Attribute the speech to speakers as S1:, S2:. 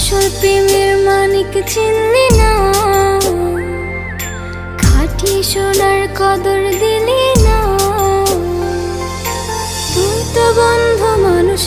S1: আসল প্রেমের মানিক চিনলি না, খাঁটি সোনার কদর দিলি না। তুই তো বন্ধু মানুষ